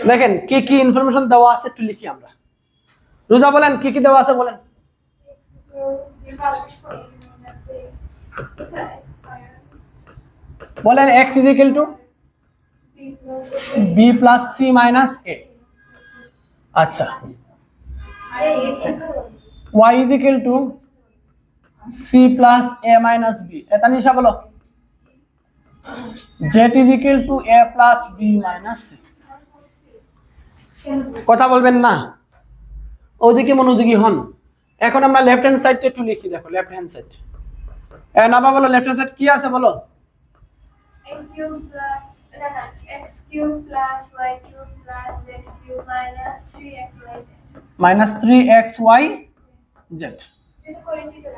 দেখেন কি কি ইনফরমেশন দেওয়া আছে একটু লিখি আমরা। রোজা বলেন কি কি দেওয়া আছে বলেন। বলেন x is equal to b plus c minus a। আচ্ছা, y is equal to c plus a minus b। এটা নিশা বলো। z is equal to a plus b minus c। কথা বলবেন না, ওদিকে মনোযোগী হন। এখন আমরা লেফট হ্যান্ড সাইডটা একটু লিখি। দেখো লেফট হ্যান্ড সাইড, নাবা বলো লেফট হ্যান্ড সাইড কি আছে বলো। x cube plus x cube plus y cube plus z cube minus 3xyz minus 3xyz। এটা করেছি তো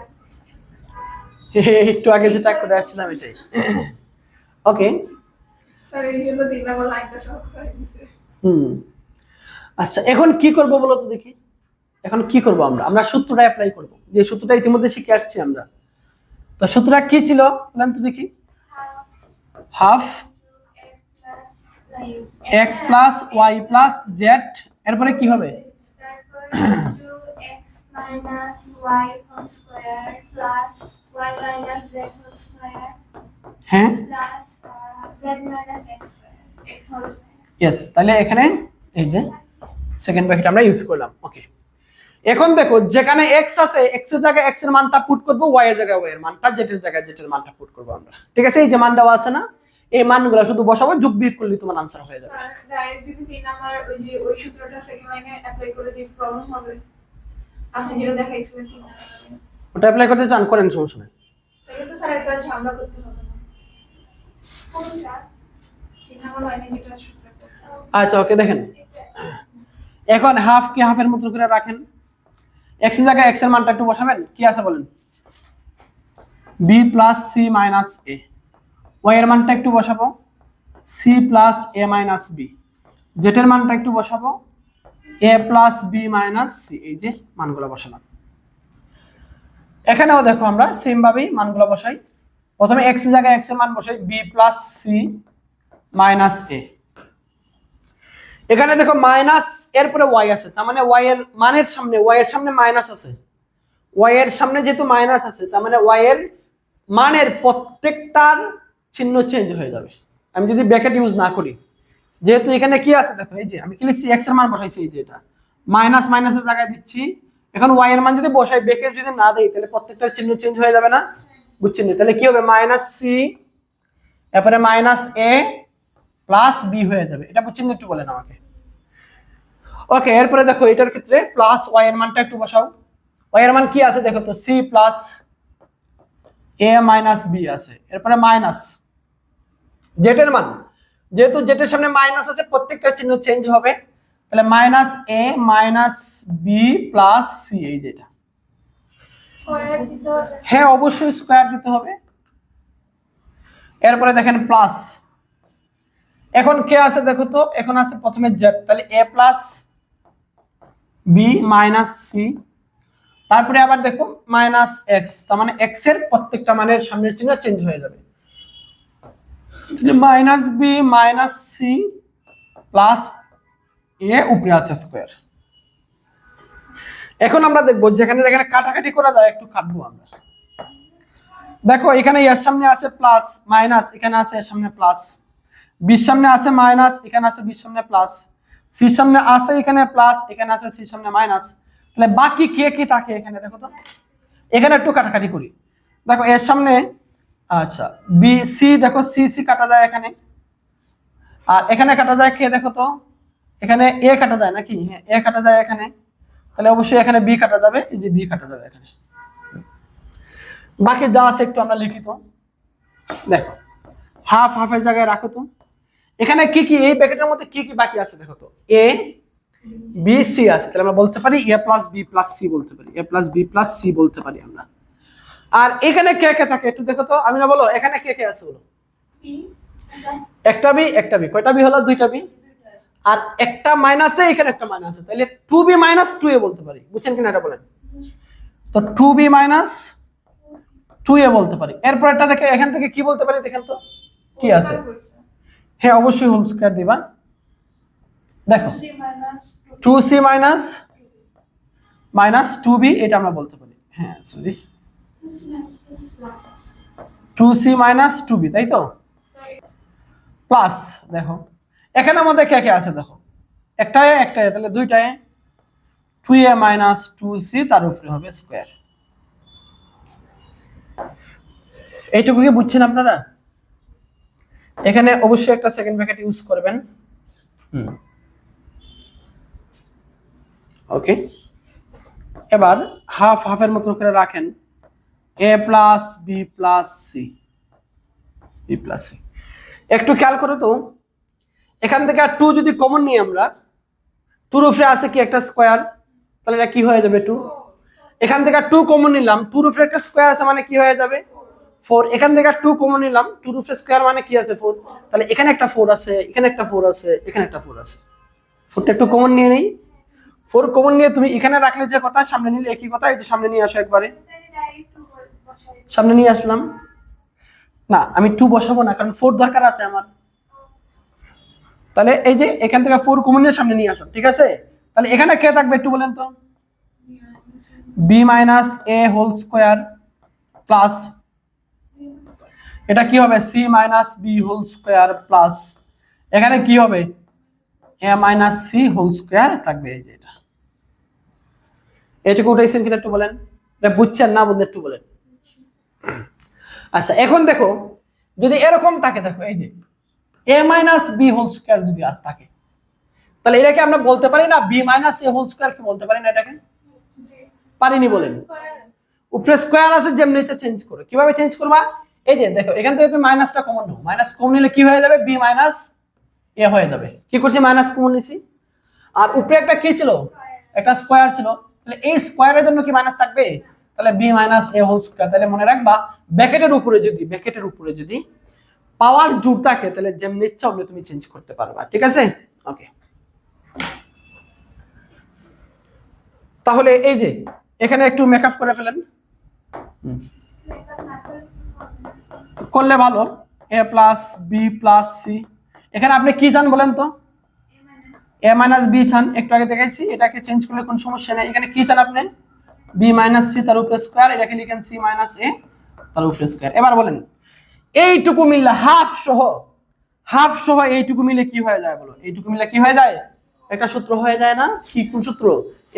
একটু আগে যেটা করে আসছিলাম এটাই। ওকে স্যার এই জন্য দিনামা লাইনটা সব হয়ে গেছে। আচ্ছা এখন কি করব বলো তো দেখি। এখন কি করব আমরা, আমরা সূত্রটা অ্যাপ্লাই করব, যে সূত্রটা ইতিমধ্যে শিখে আসছি আমরা। তো সূত্রটা কি ছিল বলেন তো দেখি। Half x plus y plus z, এরপরে কি হবে? x minus y whole square plus y minus z whole square হ্যাঁ plus z minus x square x whole square। Yes, তাহলে এখানে এই যে সেকেন্ড ব্র্যাকেট আমরা ইউজ করলাম। ওকে, এখন দেখো যেখানে x আছে x এর জায়গায় x এর মানটা পুট করব, y এর জায়গায় y এর মানটা, z এর জায়গায় z এর মানটা পুট করব আমরা। ঠিক আছে, এই যে মান দেওয়া আছে না, এই মানগুলো শুধু বসাবো, যোগ বিয়োগ করলে তোমার আনসার হয়ে যাবে। স্যার ডাইরেক্ট যদি তিন নাম্বার ওই সূত্রটা সেকেন্ড লাইনে অ্যাপ্লাই করে দিই প্রবলেম হবে? আপনি যেটা দেখাইছিলেন তিন নাম্বারে ওটা অ্যাপ্লাই করতে চান করেন, সমস্যা নেই। তাহলে তো স্যার এটা ঝামেলা করতে হবে না। কোনটা? তিন নাম্বার লাইনে যেটা সূত্রটা। আচ্ছা ওকে, দেখেন এখন হাফ কি হাফের মতো করে রাখেন, x এর জায়গায় x এর মানটা একটু বসাবেন। কি আছে বলেন? b plus c minus a। y এর মানটা একটু বসাবো, c plus a minus b। z এর মানটা একটু বসাবো, a plus b minus c। এই যে মানগুলো বসালাম। এখানেও দেখো আমরা সেম ভাবেই মানগুলো বসাই। প্রথমে x এর জায়গায় x এর মান বসাই, b plus c minus a। এখানে দেখো মাইনাস এরপরে y আছে, তার মানে y এর মানের সামনে y এর সামনে মাইনাস আছে। y এর সামনে যেহেতু মাইনাস আছে, তার মানে y এর মানের প্রত্যেকটার চিহ্ন চেঞ্জ হয়ে যাবে আমি যদি ব্র্যাকেট ইউজ না করি। যেহেতু এখানে কি আছে দেখো, এই যে আমি কি লিখছি, x এর মান বসাইছি, এই যে এটা মাইনাস মাইনাসের জায়গায় দিচ্ছি। এখন y এর মান যদি বসাই, ব্র্যাকেট যদি না দেই, তাহলে প্রত্যেকটার চিহ্ন চেঞ্জ হয়ে যাবে না? বুঝছেন? তাহলে কি হবে? মাইনাস c এরপরে মাইনাস a প্লাস b হয়ে যাবে। এটা বুঝছেন একটু বলেন আমাকে। ওকে, এরপরে দেখো এটার ক্ষেত্রে প্লাস y এর মানটা একটু বসাও। y এর মান কি আছে দেখো তো, c plus a minus b আছে। এরপরে মাইনাস z এর মান, যেহেতু z এর সামনে মাইনাস আছে, প্রত্যেকটা চিহ্ন চেঞ্জ হবে। তাহলে minus a minus b plus c। এই যেটা স্কয়ার দিতে হবে। হ্যাঁ অবশ্যই স্কয়ার দিতে হবে। এরপরে দেখেন প্লাস, এখন কে আছে দেখো তো, এখন আছে প্রথমে z, তাহলে a plus b minus c। তারপরে আবার দেখো মাইনাস x, তার মানে x এর প্রত্যেকটা মানের সামনের চিহ্ন চেঞ্জ হয়ে যাবে। Minus b minus c plus a উপরে আছে স্কয়ার। এখন আমরা দেখবো যেখানে যেখানে কাটাকাটি করা যায় একটু কাটবো আমরা। দেখো এখানে এর সামনে আছে প্লাস, মাইনাস এখানে আছে এর সামনে প্লাস, বির সামনে আছে মাইনাস এখানে আছে বির সামনে প্লাস, সির সামনে আছে এখানে প্লাস এখানে আছে সির সামনে মাইনাস। তাহলে বাকি কে কি থাকে এখানে দেখো তো, এখানে একটু কাটাকাটি করি। দেখো এর সামনে আচ্ছা বি সি, দেখো সি সি কাটা যায় এখানে, আর এখানে কাটা যায় কে দেখো তো, এখানে এ কাটা যায় নাকি? হ্যাঁ এ কাটা যায় এখানে, তাহলে অবশ্যই এখানে বি কাটা যাবে, এই যে বি কাটা যাবে এখানে। বাকি যা আছে একটু আমরা লিখি তো। দেখো হাফ হাফের জায়গায় রাখো তো। এখানে কি কি এই ব্র্যাকেটের মধ্যে কি কি বাকি আছে দেখো তো, এ বি সি আছে, তাহলে আমরা বলতে পারি এ প্লাস বি প্লাস সি বলতে পারি, এ প্লাস বি প্লাস সি বলতে পারি আমরা। আর এখানে কে কে থাকে একটু দেখো তো, আমি না বলো এখানে কে কে আছে বলো। একটা বি একটা বি, কয়টা বি হলো? দুইটা বি। আর একটা মাইনাসে এখানে একটা মাইনাস আছে, তাহলে 2b মাইনাস 2a বলতে পারি। বুঝছেন কিনা এটা বলেন তো, 2b মাইনাস 2a বলতে পারি। এরপর এটা দেখে এখান থেকে কি বলতে পারি দেখেন তো, কি আছে? হ্যাঁ অবশ্যই হোল স্কয়ার দিবা। দেখো 2c মাইনাস 2b, এটা আমরা বলতে পারি, হ্যাঁ সরি 2c মাইনাস 2b, তাই তো? প্লাস দেখো এখানে আমাদের কে কে আছে দেখো, একটায় তাহলে দুইটায় 2a মাইনাস 2c তার উপরে হবে স্কোয়ার। এইটুকু কি বুঝছেন আপনারা? এখানে অবশ্যই একটা সেকেন্ড ব্র্যাকেট ইউজ করবেন। ওকে, এবার হাফ হাফের মতো করে রাখেন, a plus b plus c, একটু খেয়াল করো তো, এখান থেকে আর 2 যদি কমন নিই আমরা, 2 উপরে আছে কি একটা স্কোয়ার, তাহলে এটা কি হয়ে যাবে 2। এখান থেকে 2 কমন নিলাম, 2 উপরে একটা স্কোয়ার আছে মানে কি হয়ে যাবে 4। এখান থেকে 2 কমন নিলাম, 2 উপরে স্কোয়ার মানে কি আছে 4, তাহলে এখানে একটা 4 আছে, এখানে একটা 4 আছে, এখানে একটা 4 আছে। 4টা একটু কমন নিয়ে নেই, 4 কমন নিয়ে তুমি এখানে রাখলে যে কথা, সামনে নিলে একই কথা। এই যে সামনে নিয়ে আসো একবারে, সামনে নিয়ে আসলাম। না আমি 2 বসাবো না, কারণ 4 দরকার আছে আমার। তাহলে এই যে এখান থেকে 4 কমন নিয়ে সামনে নিয়ে আসো, ঠিক আছে? তাহলে এখানে কে থাকবে একটু বলেন তো, b minus a whole square plus, এটা কি হবে c minus b whole square plus, এখানে কি হবে a minus c whole square থাকবে। এই যে এটা, এটুকু উঠাইছেন কিনা একটু বলেন, এটা বুঝছেন না বলতে একটু বলেন। আচ্ছা এখন দেখো যদি এরকম থাকে, দেখো এই যে a minus b whole square যদি আজ থাকে, তাহলে এটাকে আমরা বলতে পারি না b minus a whole square, কি বলতে পারি না এটাকে? পারিনি বলেন, উপরে স্কোয়ার আছে, যেমনি এটা চেঞ্জ করো। কিভাবে চেঞ্জ করবা? এই যে দেখো এখান থেকে তুমি মাইনাসটা কমন নাও, মাইনাস কমন নিলে কি হয়ে যাবে b মাইনাস a হয়ে যাবে। কি করছি, মাইনাস কমন নিছি, আর উপরে একটা কি ছিল, একটা স্কোয়ার ছিল, তাহলে এই স্কোয়ারের জন্য কি মাইনাস থাকবে, তাহলে b minus a whole square. তাহলে মনে রাখবা ব্র্যাকেটের উপরে যদি পাওয়ার জোর থাকে, তাহলে যেমনি ইচ্ছা হবে তুমি চেঞ্জ করতে পারবা, ঠিক আছে? ওকে, তাহলে এই যে এখানে একটু মেকআপ করে ফেলেন, করলে ভালো। a plus b plus c, এখানে আপনি কি চান বলেন তো? a মাইনাস বি চান, একটু আগে দেখাইছি। এটাকে চেঞ্জ করলে কোনো সমস্যা নেই। এখানে কি চান আপনি? b মাইনাস সি তার উপরে স্কোয়ার, এটাকে লিখেন c মাইনাস a তার উপরে স্কোয়ার। এবার বলেন এইটুকু মিললে হাফ সহ এইটুকু মিলে কি হয়ে যায় বলো? এইটুকু মিলে কি হয়ে যায়? একটা সূত্র হয়ে যায় না? কি কোন সূত্র?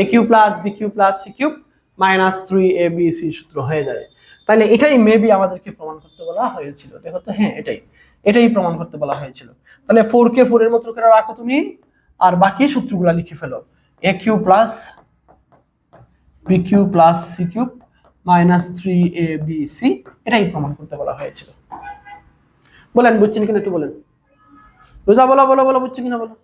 a cube plus b cube plus c cube minus 3abc সূত্র হয়ে যায়। তাহলে এটাই মেবি আমাদেরকে প্রমাণ করতে বলা হয়েছিল। দেখো তো, হ্যাঁ এটাই প্রমাণ করতে বলা হয়েছিল। তাহলে 4 কে 4 এর মতো করে রাখো তুমি, আর বাকি সূত্রগুলো লিখে ফেলো। a cube plus b cube plus c cube minus 3abc, এটাই প্রমাণ করতে বলা হয়েছিল। বলেন বুঝছেন কিনা একটু বলেন, রোজা বলো বুঝছেন কিনা বলো।